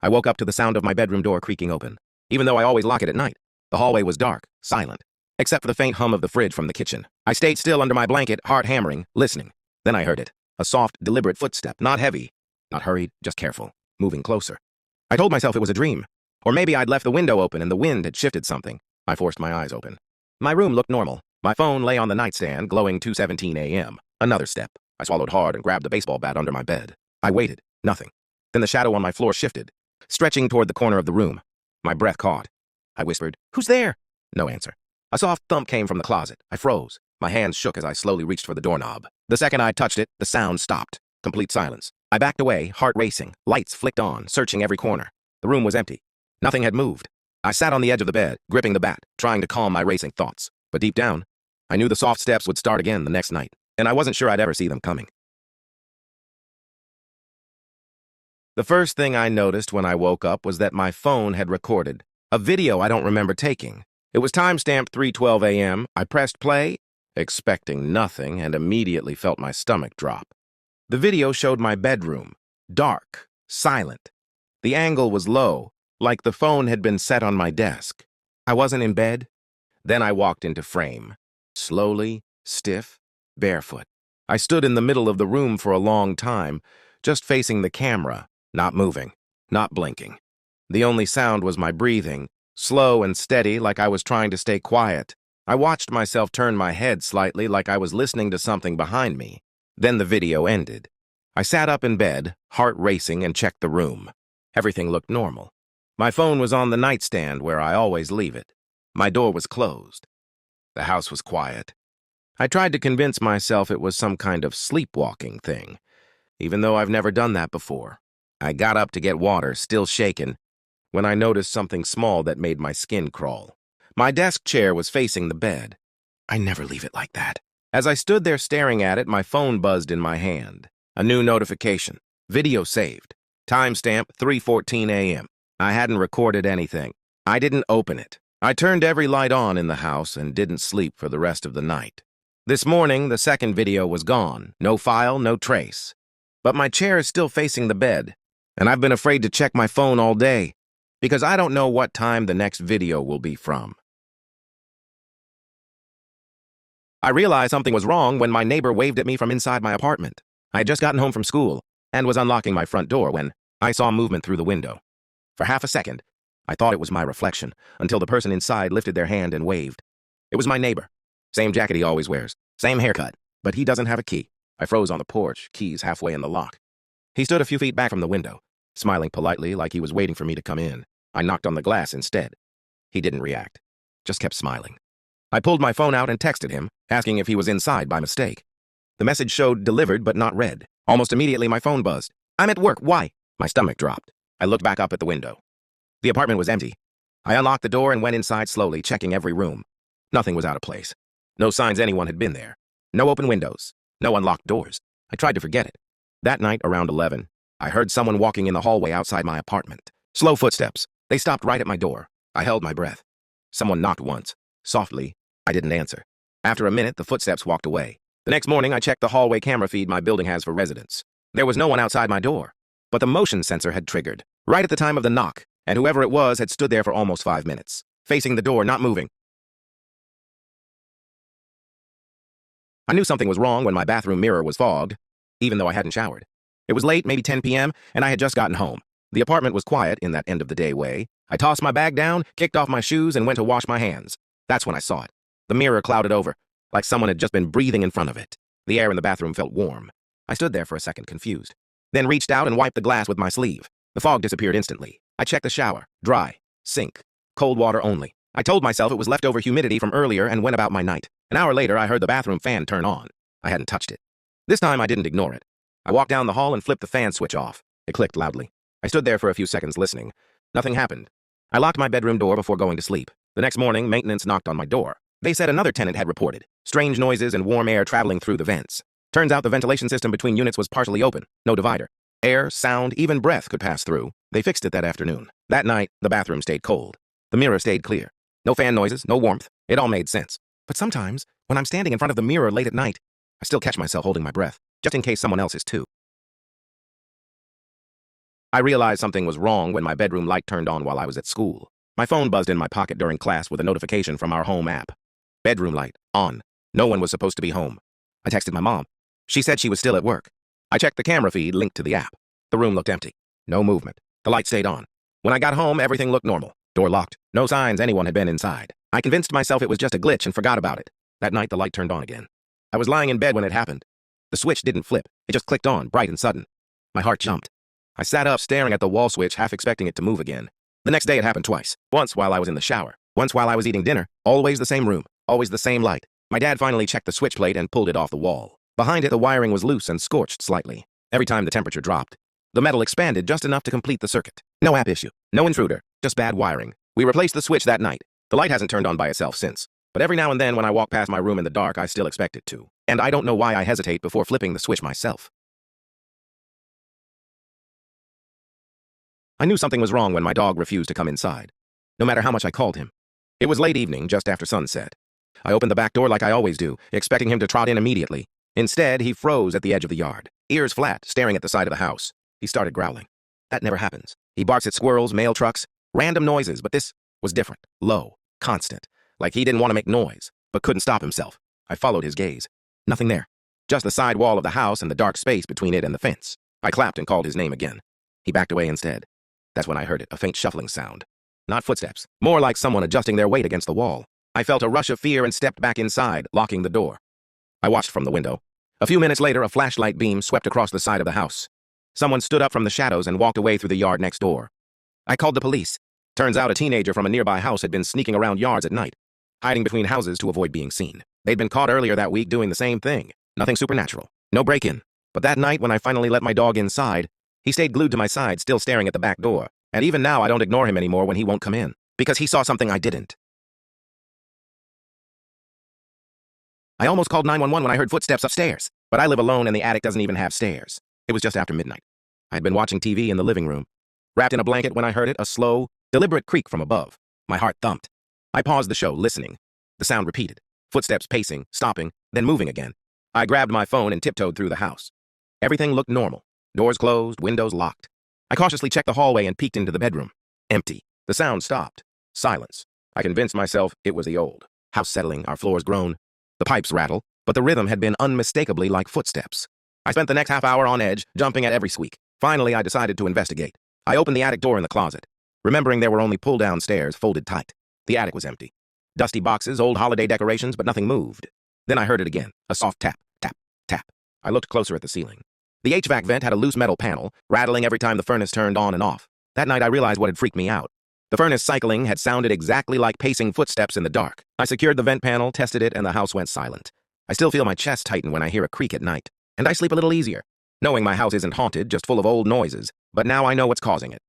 I woke up to the sound of my bedroom door creaking open. Even though I always lock it at night, the hallway was dark, silent, except for the faint hum of the fridge from the kitchen. I stayed still under my blanket, heart hammering, listening. Then I heard it. A soft, deliberate footstep, not heavy, not hurried, just careful, moving closer. I told myself it was a dream. Or maybe I'd left the window open and the wind had shifted something. I forced my eyes open. My room looked normal. My phone lay on the nightstand, glowing 2:17 a.m. Another step. I swallowed hard and grabbed the baseball bat under my bed. I waited. Nothing. Then the shadow on my floor shifted, stretching toward the corner of the room. My breath caught. I whispered, "Who's there?" No answer. A soft thump came from the closet. I froze. My hands shook as I slowly reached for the doorknob. The second I touched it, the sound stopped. Complete silence. I backed away, heart racing. Lights flicked on, searching every corner. The room was empty. Nothing had moved. I sat on the edge of the bed, gripping the bat, trying to calm my racing thoughts. But deep down, I knew the soft steps would start again the next night, and I wasn't sure I'd ever see them coming. The first thing I noticed when I woke up was that my phone had recorded a video I don't remember taking. It was time-stamped 3:12 a.m. I pressed play, expecting nothing, and immediately felt my stomach drop. The video showed my bedroom, dark, silent. The angle was low, like the phone had been set on my desk. I wasn't in bed. Then I walked into frame. Slowly, stiff, barefoot. I stood in the middle of the room for a long time, just facing the camera, not moving, not blinking. The only sound was my breathing, slow and steady, like I was trying to stay quiet. I watched myself turn my head slightly, like I was listening to something behind me. Then the video ended. I sat up in bed, heart racing, and checked the room. Everything looked normal. My phone was on the nightstand where I always leave it. My door was closed. The house was quiet. I tried to convince myself it was some kind of sleepwalking thing, even though I've never done that before. I got up to get water, still shaken, when I noticed something small that made my skin crawl. My desk chair was facing the bed. I never leave it like that. As I stood there staring at it, my phone buzzed in my hand. A new notification. Video saved. Timestamp 3:14 a.m. I hadn't recorded anything. I didn't open it. I turned every light on in the house and didn't sleep for the rest of the night. This morning, the second video was gone. No file, no trace. But my chair is still facing the bed, and I've been afraid to check my phone all day, because I don't know what time the next video will be from. I realized something was wrong when my neighbor waved at me from inside my apartment. I had just gotten home from school and was unlocking my front door when I saw movement through the window. For half a second, I thought it was my reflection, until the person inside lifted their hand and waved. It was my neighbor. Same jacket he always wears, same haircut, but he doesn't have a key. I froze on the porch, keys halfway in the lock. He stood a few feet back from the window, smiling politely like he was waiting for me to come in. I knocked on the glass instead. He didn't react, just kept smiling. I pulled my phone out and texted him, asking if he was inside by mistake. The message showed delivered but not read. Almost immediately, my phone buzzed. "I'm at work, why?" My stomach dropped. I looked back up at the window. The apartment was empty. I unlocked the door and went inside slowly, checking every room. Nothing was out of place. No signs anyone had been there. No open windows. No unlocked doors. I tried to forget it. That night, around 11, I heard someone walking in the hallway outside my apartment. Slow footsteps. They stopped right at my door. I held my breath. Someone knocked once. Softly. I didn't answer. After a minute, the footsteps walked away. The next morning, I checked the hallway camera feed my building has for residents. There was no one outside my door, but the motion sensor had triggered, right at the time of the knock, and whoever it was had stood there for almost 5 minutes, facing the door, not moving. I knew something was wrong when my bathroom mirror was fogged, even though I hadn't showered. It was late, maybe 10 p.m., and I had just gotten home. The apartment was quiet in that end-of-the-day way. I tossed my bag down, kicked off my shoes, and went to wash my hands. That's when I saw it. The mirror clouded over, like someone had just been breathing in front of it. The air in the bathroom felt warm. I stood there for a second, confused, then reached out and wiped the glass with my sleeve. The fog disappeared instantly. I checked the shower. Dry. Sink. Cold water only. I told myself it was leftover humidity from earlier and went about my night. An hour later, I heard the bathroom fan turn on. I hadn't touched it. This time, I didn't ignore it. I walked down the hall and flipped the fan switch off. It clicked loudly. I stood there for a few seconds listening. Nothing happened. I locked my bedroom door before going to sleep. The next morning, maintenance knocked on my door. They said another tenant had reported strange noises and warm air traveling through the vents. Turns out the ventilation system between units was partially open, no divider. Air, sound, even breath could pass through. They fixed it that afternoon. That night, the bathroom stayed cold. The mirror stayed clear. No fan noises, no warmth. It all made sense. But sometimes, when I'm standing in front of the mirror late at night, I still catch myself holding my breath, just in case someone else is too. I realized something was wrong when my bedroom light turned on while I was at school. My phone buzzed in my pocket during class with a notification from our home app. Bedroom light, on. No one was supposed to be home. I texted my mom. She said she was still at work. I checked the camera feed linked to the app. The room looked empty. No movement. The light stayed on. When I got home, everything looked normal. Door locked. No signs anyone had been inside. I convinced myself it was just a glitch and forgot about it. That night, the light turned on again. I was lying in bed when it happened. The switch didn't flip. It just clicked on, bright and sudden. My heart jumped. I sat up, staring at the wall switch, half expecting it to move again. The next day, it happened twice. Once while I was in the shower. Once while I was eating dinner. Always the same room. Always the same light. My dad finally checked the switch plate and pulled it off the wall. Behind it, the wiring was loose and scorched slightly. Every time the temperature dropped, the metal expanded just enough to complete the circuit. No app issue. No intruder. Just bad wiring. We replaced the switch that night. The light hasn't turned on by itself since. But every now and then when I walk past my room in the dark, I still expect it to. And I don't know why I hesitate before flipping the switch myself. I knew something was wrong when my dog refused to come inside, no matter how much I called him. It was late evening, just after sunset. I opened the back door like I always do, expecting him to trot in immediately. Instead, he froze at the edge of the yard, ears flat, staring at the side of the house. He started growling. That never happens. He barks at squirrels, mail trucks, random noises, but this was different, low, constant, like he didn't want to make noise, but couldn't stop himself. I followed his gaze. Nothing there. Just the side wall of the house and the dark space between it and the fence. I clapped and called his name again. He backed away instead. That's when I heard it, a faint shuffling sound. Not footsteps, more like someone adjusting their weight against the wall. I felt a rush of fear and stepped back inside, locking the door. I watched from the window. A few minutes later, a flashlight beam swept across the side of the house. Someone stood up from the shadows and walked away through the yard next door. I called the police. Turns out a teenager from a nearby house had been sneaking around yards at night, hiding between houses to avoid being seen. They'd been caught earlier that week doing the same thing. Nothing supernatural. No break-in. But that night, when I finally let my dog inside, he stayed glued to my side, still staring at the back door. And even now, I don't ignore him anymore when he won't come in. Because he saw something I didn't. I almost called 911 when I heard footsteps upstairs. But I live alone and the attic doesn't even have stairs. It was just after midnight. I had been watching TV in the living room. Wrapped in a blanket when I heard it, a slow, deliberate creak from above. My heart thumped. I paused the show, listening. The sound repeated. Footsteps pacing, stopping, then moving again. I grabbed my phone and tiptoed through the house. Everything looked normal. Doors closed, windows locked. I cautiously checked the hallway and peeked into the bedroom. Empty. The sound stopped. Silence. I convinced myself it was the old house settling, our floors groan. The pipes rattle, but the rhythm had been unmistakably like footsteps. I spent the next half hour on edge, jumping at every squeak. Finally, I decided to investigate. I opened the attic door in the closet, remembering there were only pull-down stairs folded tight. The attic was empty. Dusty boxes, old holiday decorations, but nothing moved. Then I heard it again, a soft tap, tap, tap. I looked closer at the ceiling. The HVAC vent had a loose metal panel, rattling every time the furnace turned on and off. That night I realized what had freaked me out. The furnace cycling had sounded exactly like pacing footsteps in the dark. I secured the vent panel, tested it, and the house went silent. I still feel my chest tighten when I hear a creak at night. And I sleep a little easier, knowing my house isn't haunted, just full of old noises. But now I know what's causing it.